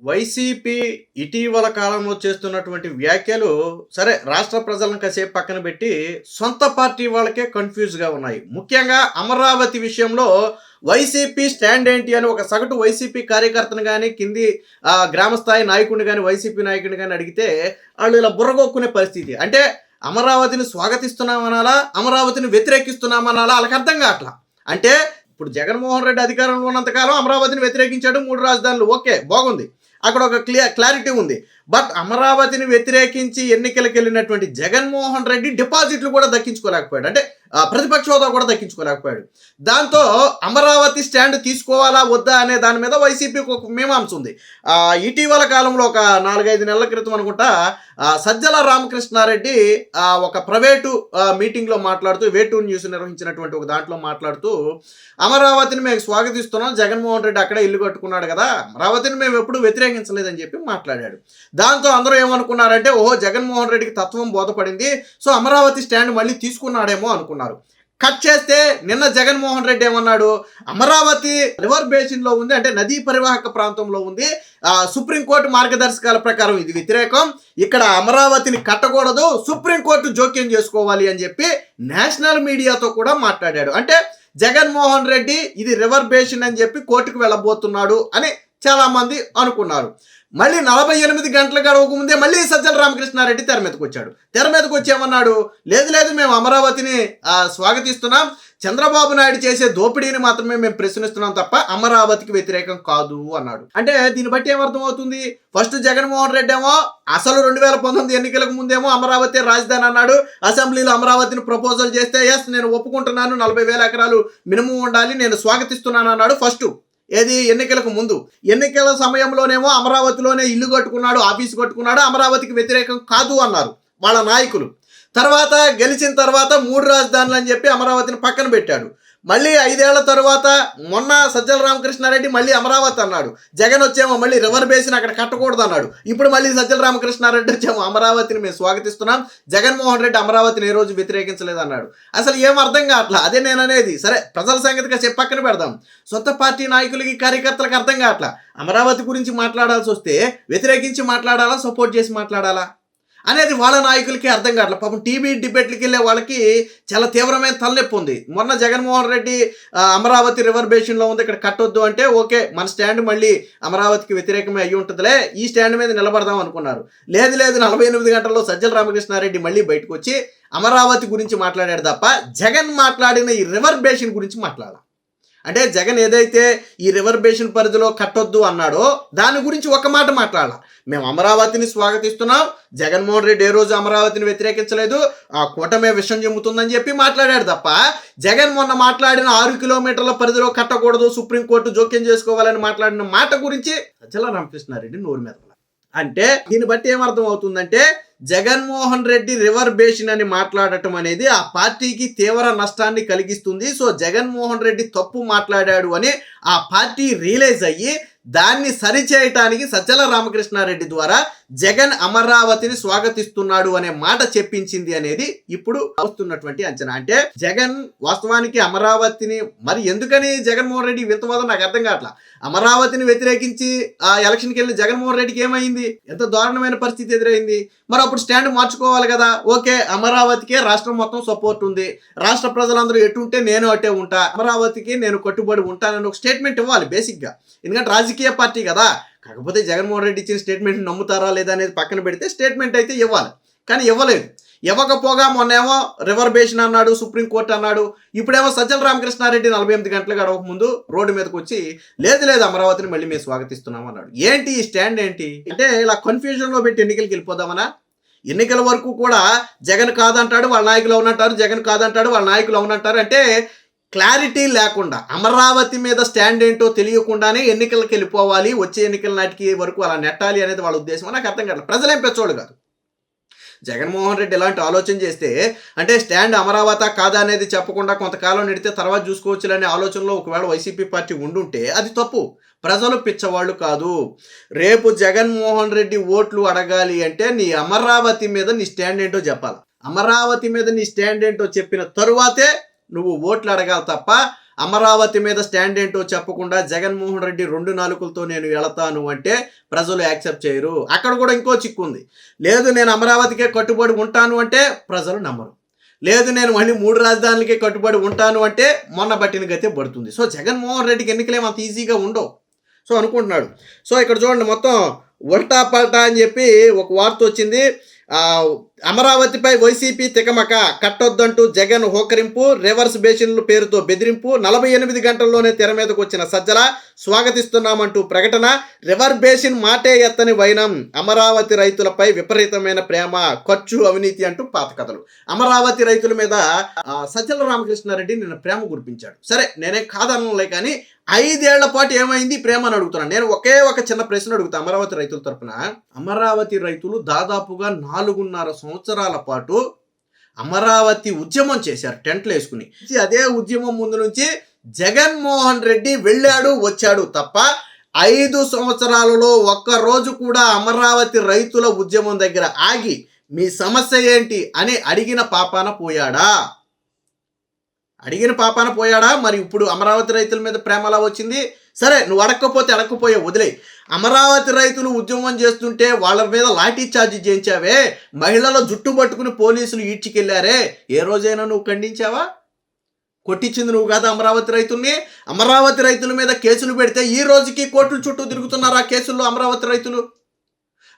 YCP ఇటీవల కాలంలో చేస్తున్నటువంటి వ్యాఖ్యలు సరే రాష్ట్ర ప్రజలను కాసేపు పక్కన పెట్టి సొంత పార్టీ వాళ్ళకే కన్ఫ్యూజ్గా ఉన్నాయి. ముఖ్యంగా అమరావతి విషయంలో వైసీపీ స్టాండ్ ఏంటి అని ఒక సగటు వైసీపీ కార్యకర్తను కానీ కింది గ్రామస్థాయి నాయకుడిని కానీ వైసీపీ నాయకుడిని కానీ అడిగితే వాళ్ళు ఇలా బుర్రగొక్కునే పరిస్థితి. అంటే అమరావతిని స్వాగతిస్తున్నామనాలా, అమరావతిని వ్యతిరేకిస్తున్నామనాలా వాళ్ళకి అర్థం కావట్లా. అంటే ఇప్పుడు జగన్మోహన్ రెడ్డి అధికారంలో ఉన్నంతకాలం అమరావతిని వ్యతిరేకించాడు, 3 రాజధానులు, ఓకే బాగుంది, అక్కడ ఒక క్లారిటీ ఉంది. బట్ అమరావతిని వ్యతిరేకించి ఎన్నికలకు వెళ్ళినటువంటి జగన్మోహన్ రెడ్డి డిపాజిట్లు కూడా దక్కించుకోలేకపోయాడు, అంటే ప్రతిపక్ష హోదా కూడా దక్కించుకోలేకపోయాడు. దాంతో అమరావతి స్టాండ్ తీసుకోవాలా వద్దా అనే దాని మీద వైసీపీకి ఒక మీమాంస ఉంది. ఇటీవల కాలంలో ఒక 4-5 నెలల క్రితం అనుకుంటా సజ్జల రామకృష్ణారెడ్డి ఒక ప్రైవేటు మీటింగ్లో మాట్లాడుతూ, వేటూ న్యూస్ నిర్వహించినటువంటి ఒక దాంట్లో మాట్లాడుతూ అమరావతిని మేము స్వాగతిస్తున్నాం, జగన్మోహన్ రెడ్డి అక్కడే ఇల్లు కట్టుకున్నాడు కదా, అమరావతిని మేము ఎప్పుడు వ్యతిరేకించలేదని చెప్పి మాట్లాడాడు. దాంతో అందరూ ఏమనుకున్నారంటే ఓహో జగన్మోహన్ రెడ్డికి తత్వం బోధపడింది, సో అమరావతి స్టాండ్ మళ్ళీ తీసుకున్నాడేమో అనుకున్నారు. కట్ చేస్తే నిన్న జగన్మోహన్ రెడ్డి ఏమన్నాడు, అమరావతి రివర్ బేసిన్లో ఉంది, అంటే నదీ పరివాహక ప్రాంతంలో ఉంది, సుప్రీంకోర్టు మార్గదర్శకాల ప్రకారం ఇది వ్యతిరేకం, ఇక్కడ అమరావతిని కట్టకూడదు, సుప్రీంకోర్టు జోక్యం చేసుకోవాలి అని చెప్పి నేషనల్ మీడియాతో కూడా మాట్లాడాడు. అంటే జగన్మోహన్ రెడ్డి ఇది రివర్ బేసిన్ అని చెప్పి కోర్టుకు వెళ్ళబోతున్నాడు అని చాలామంది అనుకున్నారు. మళ్ళీ 48 గంటల గడవక ముందే మళ్ళీ సజ్జల రామకృష్ణారెడ్డి తెర మీదకి వచ్చాడు. తెర మీదకి వచ్చేమన్నాడు, లేదు లేదు మేము అమరావతిని స్వాగతిస్తున్నాం, చంద్రబాబు నాయుడు చేసే దోపిడీని మాత్రమే మేము ప్రశ్నిస్తున్నాం తప్ప అమరావతికి వ్యతిరేకం కాదు అన్నాడు. అంటే దీన్ని బట్టి ఏమర్థం అవుతుంది, ఫస్ట్ జగన్మోహన్ రెడ్డి ఏమో అసలు 2019 ఎన్నికలకు ముందేమో అమరావతి రాజధాని అన్నాడు, అసెంబ్లీలో అమరావతిని ప్రపోజల్ చేస్తే ఎస్ నేను ఒప్పుకుంటున్నాను, 40,000 ఎకరాలు మినిమం ఉండాలి, నేను స్వాగతిస్తున్నాను అన్నాడు. ఫస్ట్ ఏది ఎన్నికలకు ముందు. ఎన్నికల సమయంలోనేమో అమరావతిలోనే ఇల్లు కట్టుకున్నాడు, ఆఫీసు కట్టుకున్నాడు, అమరావతికి వ్యతిరేకం కాదు అన్నారు వాళ్ళ నాయకులు. తర్వాత గెలిచిన తర్వాత 3 రాజధానులు అని చెప్పి అమరావతిని పక్కన పెట్టాడు. మళ్ళీ 5 ఏళ్ల తర్వాత మొన్న సజ్జల రామకృష్ణారెడ్డి మళ్ళీ అమరావతి అన్నాడు. జగన్ వచ్చేమో మళ్ళీ రివర్ బేసిన్ అక్కడ కట్టకూడదు అన్నాడు. ఇప్పుడు మళ్ళీ సజ్జల రామకృష్ణారెడ్డి వచ్చేమో అమరావతిని మేము స్వాగతిస్తున్నాం, జగన్మోహన్ రెడ్డి అమరావతిని ఏ రోజు వ్యతిరేకించలేదు అన్నాడు. అసలు ఏం అర్థం కావట్లా. అదే నేను అనేది. సరే ప్రజల సంగతిగా చెప్పి పక్కన పెడదాం, సొంత పార్టీ నాయకులకి కార్యకర్తలకు అర్థం కావట్లా. అమరావతి గురించి మాట్లాడాల్సి వస్తే వ్యతిరేకించి మాట్లాడాలా, సపోర్ట్ చేసి మాట్లాడాలా అనేది వాళ్ళ నాయకులకి అర్థం కావట్లేదు. పాపం టీవీ డిబేట్లకి వెళ్ళే వాళ్ళకి చాలా తీవ్రమైన తలనొప్పి ఉంది. మొన్న జగన్మోహన్ రెడ్డి అమరావతి రివర్ బేసిన్లో ఉంది, ఇక్కడ కట్టొద్దు అంటే ఓకే మన స్టాండ్ మళ్ళీ అమరావతికి వ్యతిరేకమే అయ్యి ఉంటుందిలే, ఈ స్టాండ్ మీద నిలబడదాం అనుకున్నారు. లేదు 48 గంటల్లో సజ్జల రామకృష్ణారెడ్డి మళ్ళీ బయటకు వచ్చి అమరావతి గురించి మాట్లాడాడు తప్ప జగన్ మాట్లాడిన ఈ రివర్ బేసిన్ గురించి మాట్లాడాలి. అంటే జగన్ ఏదైతే ఈ రివర్ బేసిన్ పరిధిలో కట్టొద్దు అన్నాడో దాని గురించి ఒక మాట మాట్లాడాలి. మేము అమరావతిని స్వాగతిస్తున్నాం, జగన్మోహన్ రెడ్డి ఏ రోజు అమరావతిని వ్యతిరేకించలేదు, ఆ కూటమే విషయం చెబుతుందని చెప్పి మాట్లాడాడు తప్ప జగన్ మొన్న మాట్లాడిన 6 కిలోమీటర్ల పరిధిలో కట్టకూడదు, సుప్రీంకోర్టు జోక్యం చేసుకోవాలని మాట్లాడిన మాట గురించి సజ్జల రామకృష్ణారెడ్డి నోరు మీద. అంటే దీన్ని బట్టి ఏమర్థం అవుతుందంటే జగన్మోహన్ రెడ్డి రివర్ బేసిన్ అని మాట్లాడటం అనేది ఆ పార్టీకి తీవ్ర నష్టాన్ని కలిగిస్తుంది. సో జగన్మోహన్ రెడ్డి తప్పు మాట్లాడాడు అని ఆ పార్టీ రియలైజ్ అయ్యి దాన్ని సరిచేయటానికి సజ్జల రామకృష్ణారెడ్డి ద్వారా జగన్ అమరావతిని స్వాగతిస్తున్నాడు అనే మాట చెప్పించింది అనేది ఇప్పుడు వస్తున్నటువంటి అంచనా. అంటే జగన్ వాస్తవానికి అమరావతిని మరి ఎందుకని జగన్మోహన్ రెడ్డి వింతవాదం నాకు అర్థం కావట్లా. అమరావతిని వ్యతిరేకించి ఆ ఎలక్షన్కి వెళ్ళి జగన్మోహన్ రెడ్డికి ఏమైంది, ఎంత దారుణమైన పరిస్థితి ఎదురైంది. మరి అప్పుడు స్టాండ్ మార్చుకోవాలి కదా. ఓకే అమరావతికే రాష్ట్రం మొత్తం సపోర్ట్ ఉంది, రాష్ట్ర ప్రజలందరూ ఎటుంటే నేను అటే ఉంటా, అమరావతికి నేను కట్టుబడి ఉంటానని ఒక స్టేట్మెంట్ ఇవ్వాలి బేసిక్గా. ఎందుకంటే రాజకీయ పార్టీ కదా. కాకపోతే జగన్మోహన్ రెడ్డి ఇచ్చిన స్టేట్మెంట్ నమ్ముతారా లేదా అనేది పక్కన పెడితే స్టేట్మెంట్ అయితే ఇవ్వాలి, కానీ ఇవ్వలేదు. ఇవ్వకపోగా మొన్నేమో రివర్ బేసిన్ అన్నాడు, సుప్రీంకోర్టు అన్నాడు. ఇప్పుడేమో సజ్జల రామకృష్ణారెడ్డి 48 గంటలు గడవక ముందు రోడ్డు మీదకి వచ్చి లేదు అమరావతిని మళ్ళీ మేము స్వాగతిస్తున్నాం అన్నాడు. ఏంటి ఈ స్టాండ్ ఏంటి అంటే ఇలా కన్ఫ్యూజన్లో పెట్టి ఎన్నికలకి వెళ్ళిపోదామనా? ఎన్నికల వరకు కూడా జగన్ కాదంటాడు వాళ్ళ నాయకులు అవునంటారు, జగన్ కాదంటాడు వాళ్ళ నాయకులు అవునంటారు. అంటే క్లారిటీ లేకుండా అమరావతి మీద స్టాండ్ ఏంటో తెలియకుండానే ఎన్నికలకు వెళ్ళిపోవాలి, వచ్చే ఎన్నికల నాటికి వరకు అలా నెట్టాలి అనేది వాళ్ళ ఉద్దేశం. నాకు అర్థం కాదు. ప్రజలేం పెచ్చోడు కాదు. జగన్మోహన్ రెడ్డి ఎలాంటి ఆలోచన చేస్తే అంటే స్టాండ్ అమరావతి కాదా అనేది చెప్పకుండా కొంతకాలం నెడితే తర్వాత చూసుకోవచ్చులనే ఆలోచనలో ఒకవేళ వైసీపీ పార్టీ ఉండుంటే అది తప్పు. ప్రజలు పిచ్చవాళ్ళు కాదు. రేపు జగన్మోహన్ రెడ్డి ఓట్లు అడగాలి అంటే నీ అమరావతి మీద నీ స్టాండ్ ఏంటో చెప్పాలి. అమరావతి మీద నీ స్టాండ్ ఏంటో చెప్పిన తరువాతే నువ్వు ఓట్లు అడగాలి తప్ప అమరావతి మీద స్టాండ్ ఏంటో చెప్పకుండా జగన్మోహన్ రెడ్డి 2 నాలుకలతో నేను వెళతాను అంటే ప్రజలు యాక్సెప్ట్ చేయరు. అక్కడ కూడా ఇంకో చిక్కు ఉంది. లేదు నేను అమరావతికే కట్టుబడి ఉంటాను అంటే ప్రజలు నమ్మరు. లేదు నేను మళ్ళీ 3 రాజధానులకే కట్టుబడి ఉంటాను అంటే మొన్న బట్టిన గతే పడుతుంది. సో జగన్మోహన్ రెడ్డికి ఎన్నికలేం అంత ఈజీగా ఉండవు. సో అనుకుంటున్నాడు. సో ఇక్కడ చూడండి, మొత్తం ఉల్టా పల్టా అని చెప్పి ఒక వార్త వచ్చింది. అమరావతిపై వైసీపీ తికమక, కట్టొద్దంటూ జగన్ హోకరింపు, రివర్స్ బేసిన్ల పేరుతో బెదిరింపు, 48 గంటల్లోనే తెర మీదకు వచ్చిన సజ్జల, స్వాగతిస్తున్నామంటూ ప్రకటన, రివర్ బేసిన్ మాటే ఎత్తని వైనం, అమరావతి రైతులపై విపరీతమైన ప్రేమ, ఖర్చు, అవినీతి అంటూ పాత కథలు. అమరావతి రైతుల మీద సజ్జల రామకృష్ణారెడ్డి నిన్న ప్రేమ కురిపించాడు. సరే నేనేం కాదనలే, కానీ 5 ఏళ్ల పాటు ఏమైంది ప్రేమ అని అడుగుతున్నాను. నేను ఒకే ఒక చిన్న ప్రశ్న అడుగుతాను అమరావతి రైతుల తరపున. అమరావతి రైతులు దాదాపుగా 4.5 సంవత్సరాల పాటు అమరావతి ఉద్యమం చేశారు టెంట్లు వేసుకుని. అదే ఉద్యమం ముందు నుంచి జగన్మోహన్ రెడ్డి వెళ్ళాడు వచ్చాడు తప్ప 5 సంవత్సరాలలో ఒక్కరోజు కూడా అమరావతి రైతుల ఉద్యమం దగ్గర ఆగి మీ సమస్య ఏంటి అని అడిగిన పాపాన పోయాడా? మరి ఇప్పుడు అమరావతి రైతుల మీద ప్రేమ ఎలా వచ్చింది? సరే నువ్వు అడక్కపోతే వదిలే. అమరావతి రైతులు ఉద్యమం చేస్తుంటే వాళ్ళ మీద లాఠీ చార్జీ చేయించావే, మహిళల జుట్టు పట్టుకుని పోలీసులు ఈడ్చికెళ్లారే, ఏ రోజైనా నువ్వు ఖండించావా? కొట్టించింది నువ్వు కాదా అమరావతి రైతుల్ని? అమరావతి రైతుల మీద కేసులు పెడితే ఈ రోజుకి కోర్టుల చుట్టూ తిరుగుతున్నారు ఆ కేసుల్లో అమరావతి రైతులు.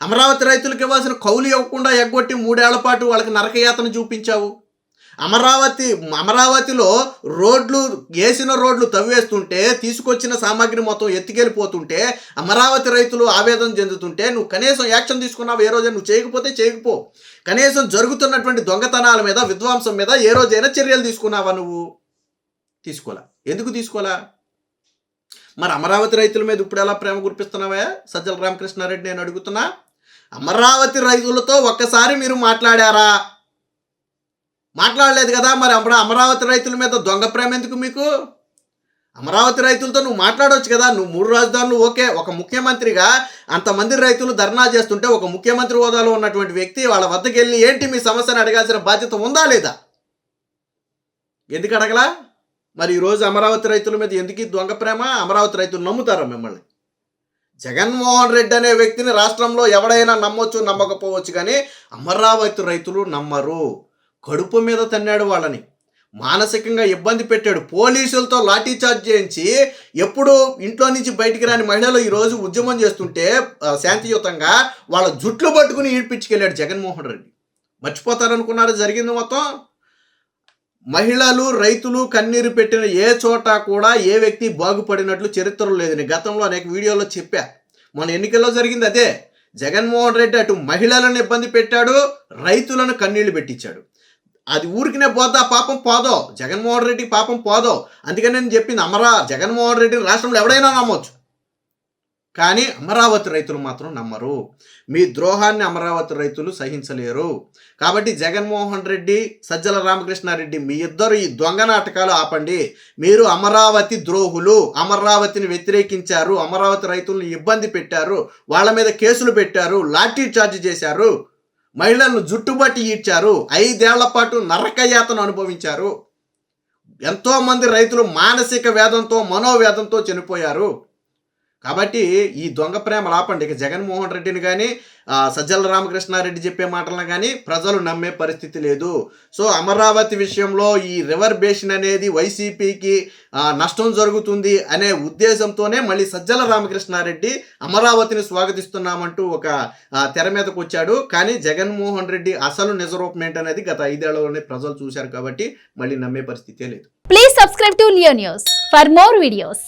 అమరావతి రైతులకు ఇవ్వాల్సిన కౌలు ఇవ్వకుండా ఎగ్గొట్టి 3 ఏళ్ల పాటు వాళ్ళకి నరకయాతన చూపించావు. అమరావతిలో వేసిన రోడ్లు తవ్వేస్తుంటే, తీసుకొచ్చిన సామాగ్రి మొత్తం ఎత్తుకెళ్ళిపోతుంటే, అమరావతి రైతులు ఆవేదన చెందుతుంటే నువ్వు కనీసం యాక్షన్ తీసుకున్నావు ఏ రోజైనా? నువ్వు చేయకపో. కనీసం జరుగుతున్నటువంటి దొంగతనాల మీద, విధ్వంసం మీద ఏ రోజైనా చర్యలు తీసుకున్నావా? నువ్వు తీసుకోలా. ఎందుకు తీసుకోలా? మరి అమరావతి రైతుల మీద ఇప్పుడు ఎలా ప్రేమ కురిపిస్తున్నావా సజ్జల రామకృష్ణారెడ్డి నేను అడుగుతున్నా. అమరావతి రైతులతో ఒక్కసారి మీరు మాట్లాడారా? మాట్లాడలేదు కదా. మరి అమరావతి రైతుల మీద దొంగ ప్రేమ ఎందుకు మీకు? అమరావతి రైతులతో నువ్వు మాట్లాడవచ్చు కదా. నువ్వు 3 రాజధానులు ఓకే, ఒక ముఖ్యమంత్రిగా అంతమంది రైతులు ధర్నా చేస్తుంటే ఒక ముఖ్యమంత్రి హోదాలో ఉన్నటువంటి వ్యక్తి వాళ్ళ వద్దకు వెళ్ళి ఏంటి మీ సమస్యను అడగాల్సిన బాధ్యత ఉందా లేదా? ఎందుకు అడగలా? మరి ఈరోజు అమరావతి రైతుల మీద ఎందుకు దొంగ ప్రేమ? అమరావతి రైతులు నమ్ముతారా మిమ్మల్ని? జగన్మోహన్ రెడ్డి అనే వ్యక్తిని రాష్ట్రంలో ఎవడైనా నమ్మొచ్చు, నమ్మకపోవచ్చు, కానీ అమరావతి రైతులు నమ్మరు. కడుపు మీద తన్నాడు వాళ్ళని, మానసికంగా ఇబ్బంది పెట్టాడు, పోలీసులతో లాఠీ చార్జ్ చేయించి ఎప్పుడు ఇంట్లో నుంచి బయటికి రాని మహిళలు ఈరోజు ఉద్యమం చేస్తుంటే శాంతియుతంగా వాళ్ళ జుట్లు పట్టుకుని ఈడ్పించుకెళ్ళాడు జగన్మోహన్ రెడ్డి. మర్చిపోతారనుకున్నారు జరిగింది మొత్తం? మహిళలు రైతులు కన్నీరు పెట్టిన ఏ చోట కూడా ఏ వ్యక్తి బాగుపడినట్లు చరిత్రలో లేదు. నేను గతంలో అనేక వీడియోలో చెప్పా. మన ఎన్నికల్లో జరిగింది అదే. జగన్మోహన్ రెడ్డి అటు మహిళలను ఇబ్బంది పెట్టాడు, రైతులను కన్నీళ్లు పెట్టించాడు. అది ఊరికినే పోదా? పాపం పోదో, జగన్మోహన్ రెడ్డికి పాపం పోదో. అందుకని నేను చెప్పింది, జగన్మోహన్ రెడ్డి రాష్ట్రంలో ఎవడైనా నమ్మొచ్చు, కానీ అమరావతి రైతులు మాత్రం నమ్మరు. మీ ద్రోహాన్ని అమరావతి రైతులు సహించలేరు. కాబట్టి జగన్మోహన్ రెడ్డి, సజ్జల రామకృష్ణారెడ్డి, మీ ఇద్దరు ఈ దొంగ నాటకాలు ఆపండి. మీరు అమరావతి ద్రోహులు, అమరావతిని వ్యతిరేకించారు, అమరావతి రైతులను ఇబ్బంది పెట్టారు, వాళ్ళ మీద కేసులు పెట్టారు, లాఠీ చార్జ్ చేశారు, మహిళలను జుట్టుబట్టి ఈడ్చారు, 5 ఏళ్ల పాటు నరకయాతను అనుభవించారు. ఎంతోమంది రైతులు మానసిక వేదంతో, మనోవేదంతో చనిపోయారు. కాబట్టి ఈ దొంగ ప్రేమలు ఆపండి. ఇక జగన్మోహన్ రెడ్డిని కానీ సజ్జల రామకృష్ణారెడ్డి చెప్పే మాటలను కానీ ప్రజలు నమ్మే పరిస్థితి లేదు. సో అమరావతి విషయంలో ఈ రివర్ బేసిన్ అనేది వైసీపీకి నష్టం జరుగుతుంది అనే ఉద్దేశంతోనే మళ్ళీ సజ్జల రామకృష్ణారెడ్డి అమరావతిని స్వాగతిస్తున్నామంటూ ఒక తెర మీదకు వచ్చాడు. కానీ జగన్మోహన్ రెడ్డి అసలు నిజరూపం ఏంటనేది గత 5 ఏళ్లలోనే ప్రజలు చూశారు. కాబట్టి మళ్ళీ నమ్మే పరిస్థితే లేదు. Please subscribe to Leo news for more videos.